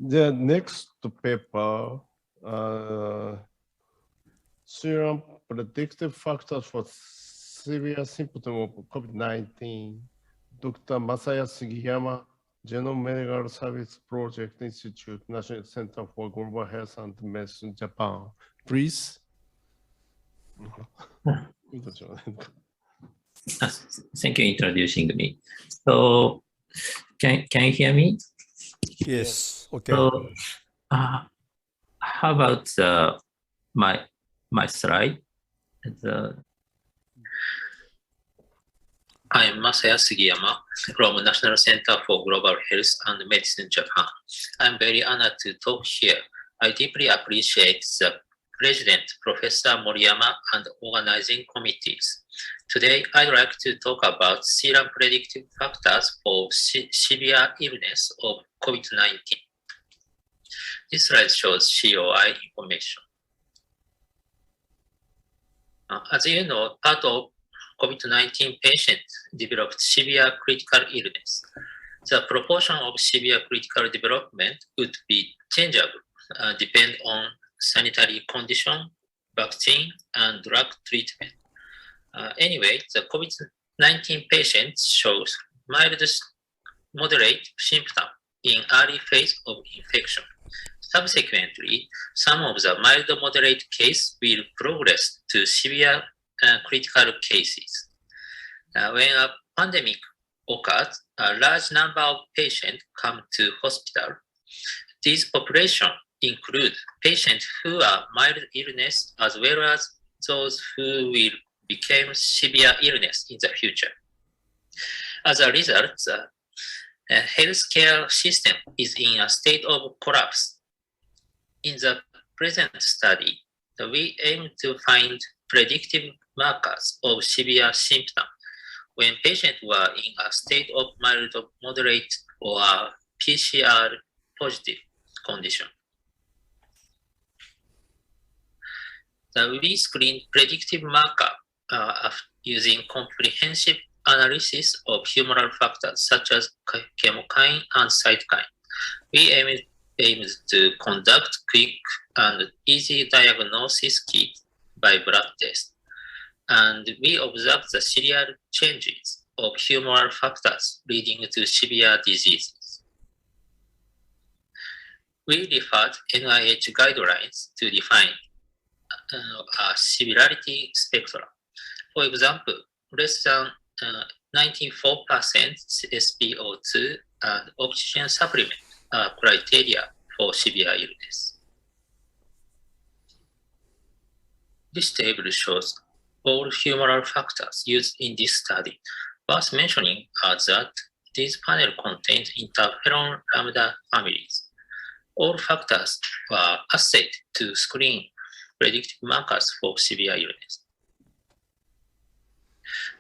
The next paper, serum predictive factors for severe symptoms of COVID-19. Dr. Masaya Sugiyama, Genome Medical Service Project Institute, National Center for Global Health and Medicine, Japan. Please. Thank you for introducing me. So, can you hear me? Yes. Okay. So, how about my slide? I'm Masaya Sugiyama from National Center for Global Health and Medicine, Japan. I'm very honored to talk here. I deeply appreciate the President, Professor Moriyama, and organizing committees. Today, I'd like to talk about serum predictive factors for severe illness of COVID-19. This slide shows COI information. As you know, part of COVID-19 patients developed severe critical illness. The proportion of severe critical development would be changeable, depend on sanitary condition, vaccine, and drug treatment. Anyway, the COVID-19 patients shows mild, moderate symptom in early phase of infection. Subsequently, some of the mild moderate case will progress to severe critical cases. When a pandemic occurs, a large number of patients come to hospital. These populations include patients who are mild illness as well as those who will become severe illness in the future. As a result, the healthcare system is in a state of collapse. In the present study, we aim to find predictive markers of severe symptoms when patients were in a state of mild, moderate, or PCR positive condition. We screen predictive marker using comprehensive analysis of humoral factors such as chemokine and cytokine. We aim to conduct quick and easy diagnosis kit by blood test. And we observe the serial changes of humoral factors leading to severe diseases. We referred NIH guidelines to define a severity spectrum. For example, less than 94% SpO2 and oxygen supplement are criteria for severe illness. This table shows all humoral factors used in this study. Worth mentioning are that these panels contain interferon lambda families. All factors were assayed to screen predictive markers for severe illness.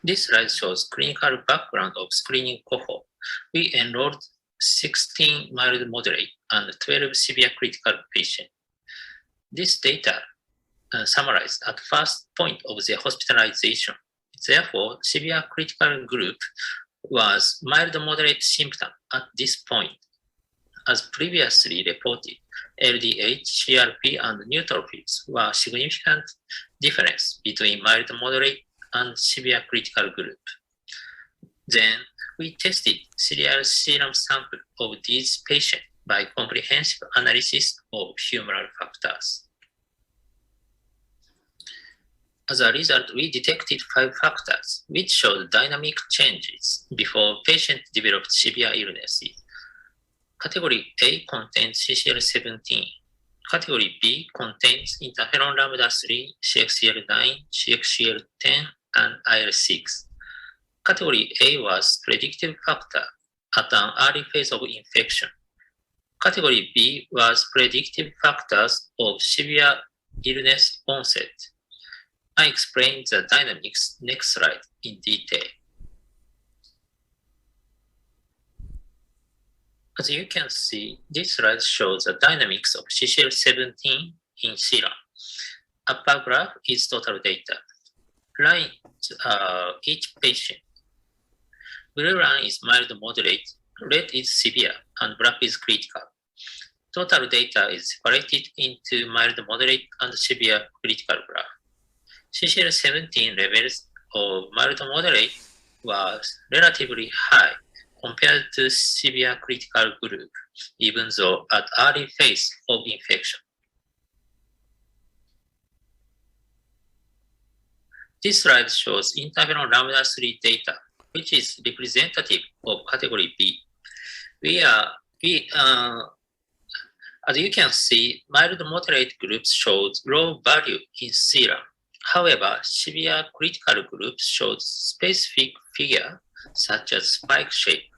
This slide shows clinical background of screening cohort. We enrolled 16 mild moderate and 12 severe critical patients. This data summarized at first point of the hospitalization. Therefore, severe critical group was mild moderate symptom at this point. As previously reported, LDH, CRP, and neutrophils were significant difference between mild moderate and severe critical group. Then we tested serial serum sample of these patients by comprehensive analysis of humoral factors. As a result, we detected 5 factors which showed dynamic changes before patients developed severe illnesses. Category A contains CXCL17. Category B contains interferon lambda 3, CXCL9, CXCL10, and IL-6. Category A was predictive factor at an early phase of infection. Category B was predictive factors of severe illness onset. I explain the dynamics next slide in detail. As you can see, this slide shows the dynamics of CXCL17 in serum. Upper graph is total data. Lines are each patient. Blue line is mild moderate, red is severe, and black is critical. total data is separated into mild, moderate, and severe critical graph. CCL17 levels of mild moderate was relatively high compared to severe critical group, even though at early phase of infection. This slide shows interferon lambda 3 data, which is representative of category B. As you can see, mild moderate groups showed low value in serum. However, severe critical groups showed specific figure such as spike shape.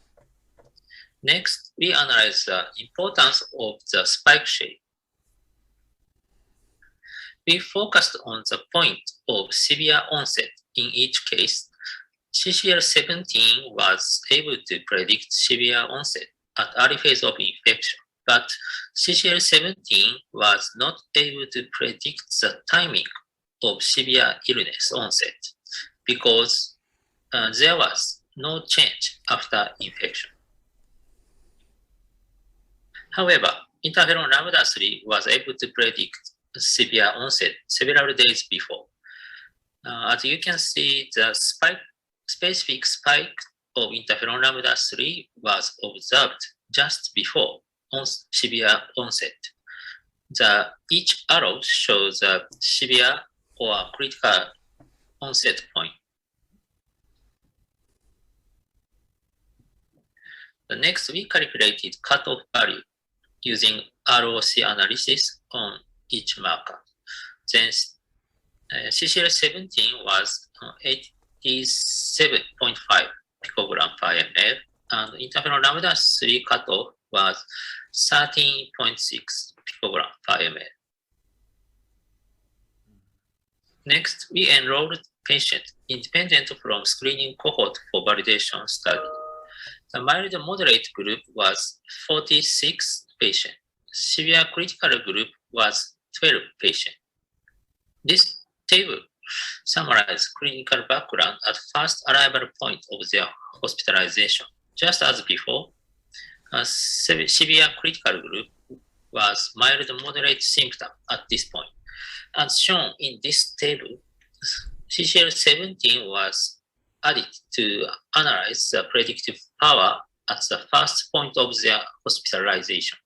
Next, we analyze the importance of the spike shape. We focused on the point of severe onset in each case. CCL17 was able to predict severe onset at early phase of infection, but CCL17 was not able to predict the timing of severe illness onset because there was no change after infection. However, interferon lambda 3 was able to predict severe onset several days before. As you can see, the specific spike of interferon lambda 3 was observed just before severe onset. Each arrow shows a severe or critical onset point. Next, we calculated cutoff value using ROC analysis on each marker. Then CCL17 was 87.5 picogram per ml, and interferon lambda 3 cutoff was 13.6 picogram per ml. Next, we enrolled patients independent from screening cohort for validation study. The mild moderate group was 46 patients. Severe critical group was 12 patients. This table summarizes clinical background at first arrival point of their hospitalization. Just as before, a severe critical group was mild moderate symptom at this point. As shown in this table, CCL17 was added to analyze the predictive power at the first point of their hospitalization.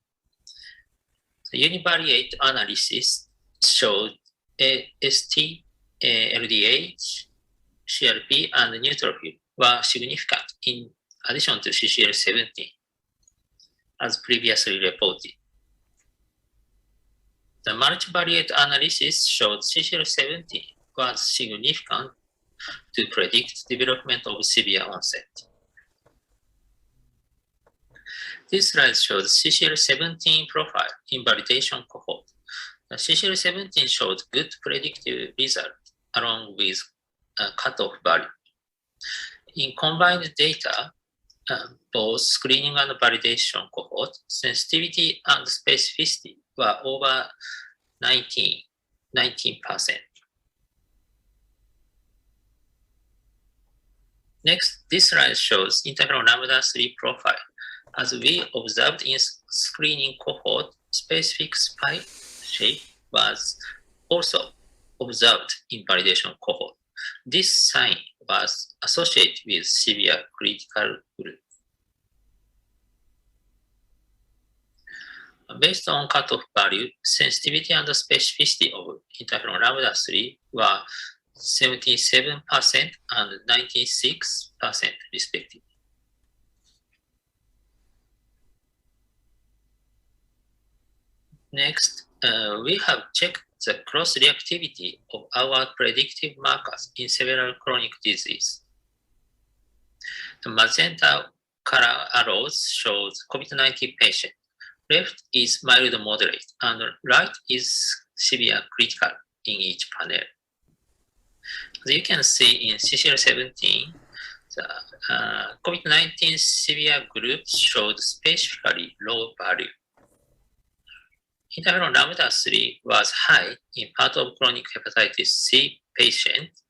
The univariate analysis showed AST, LDH, CRP, and neutrophil were significant in addition to CCL17, as previously reported. The multivariate analysis showed CCL17 was significant to predict development of severe onset. This slide shows CCL17 profile in validation cohort. The CCL17 showed good predictive result along with cutoff value. In combined data, both screening and validation cohort, sensitivity and specificity were over 19%. Next, this slide shows interferon lambda 3 profile. As we observed in screening cohort, specific spike shape was also observed in validation cohort. This sign was associated with severe critical group. Based on cutoff value, sensitivity and specificity of interferon lambda 3 were 77% and 96% respectively. Next, we have checked the cross-reactivity of our predictive markers in several chronic diseases. The magenta color arrows shows COVID-19 patient. Left is mild moderate, and right is severe critical in each panel. As you can see in CCL17, the COVID-19 severe group showed specifically low value. Interferon lambda 3 was high in part of chronic hepatitis C patients.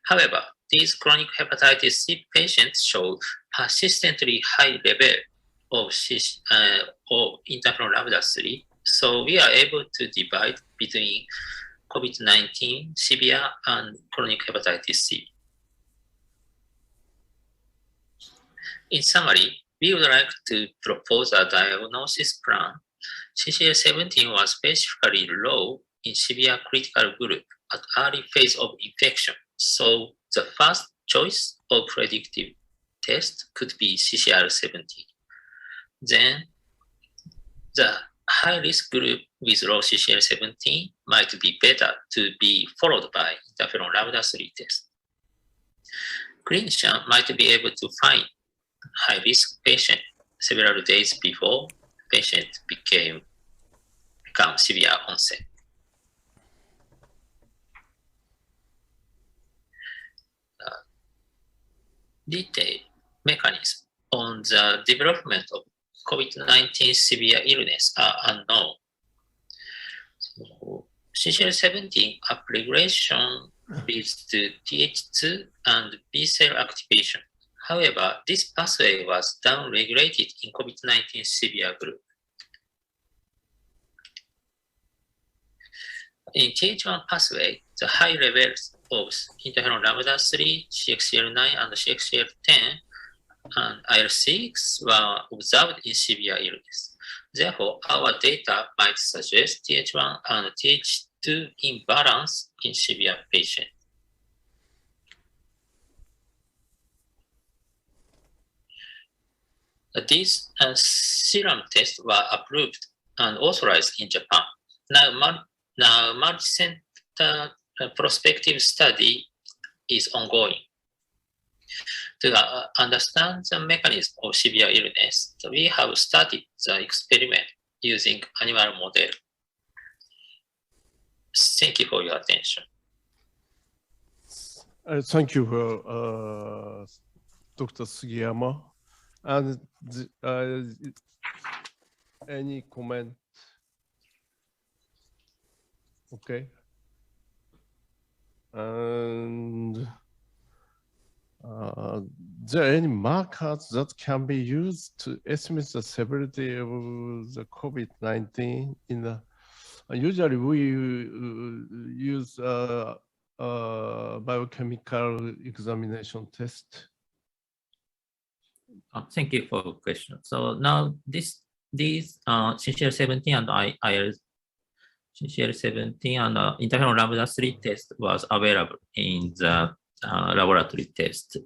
However, these chronic hepatitis C patients showed persistently high level of interferon lambda 3. So we are able to divide between COVID-19 severe and chronic hepatitis C. In summary, we would like to propose a diagnosis plan. CCL17 was specifically low in severe critical group at early phase of infection. So the first choice of predictive test could be CCR17. Then the high-risk group with low CCL17 might be better to be followed by interferon lambda 3 test. Clinician might be able to find high-risk patient several days before patient become severe onset. Detailed mechanism on the development of COVID-19 severe illness are unknown. So, CCL17 upregulation leads to Th2 and B cell activation. However, this pathway was downregulated in COVID-19 severe group. In Th1 pathway, the high levels of interferon lambda 3, CXCL9, and CXCL10 and IL-6 were observed in severe illness. Therefore, our data might suggest Th1 and Th2 imbalance in severe patients. These serum tests were approved and authorized in Japan. Now multi-center prospective study is ongoing. To understand the mechanism of severe illness, we have started the experiment using animal model. Thank you for your attention. Thank you, Dr. Sugiyama. And any comment? Okay. And there are any markers that can be used to estimate the severity of the COVID-19 in the usually we use biochemical examination test. Thank you for the question. So now these CCL17 and CCL17 and interferon lambda 3 test was available in the laboratory test.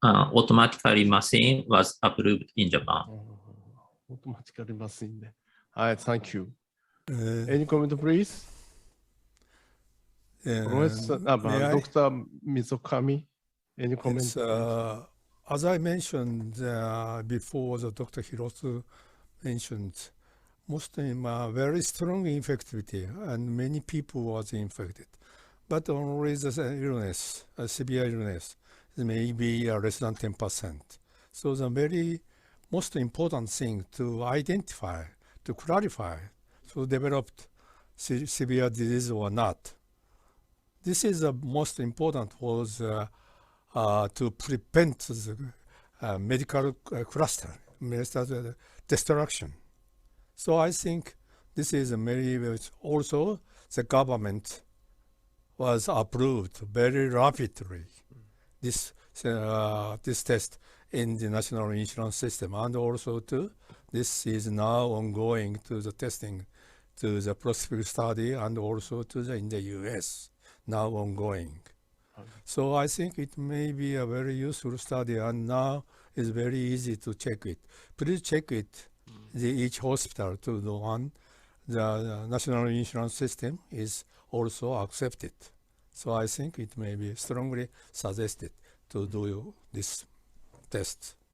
Automatically machine was approved in Japan. Automatically machine. Thank you. Any comment, please? Professor, Dr. Mizokami, any comment? As I mentioned before, Dr. Hirose mentioned, most of them are very strong infectivity and many people was infected. But only the illness, severe illness, may be less than 10%. So the very most important thing to identify, to clarify, to develop severe disease or not. This is the most important was to prevent the medical cluster, medical destruction. So I think this is very, also the government was approved very rapidly, this test in the national insurance system, and also this is now ongoing to the testing to the prospective study and also in the US, now ongoing. So I think it may be a very useful study, and now it's very easy to check it. Please check it, each hospital to the one. The national insurance system is also accepted. So I think it may be strongly suggested to do this test.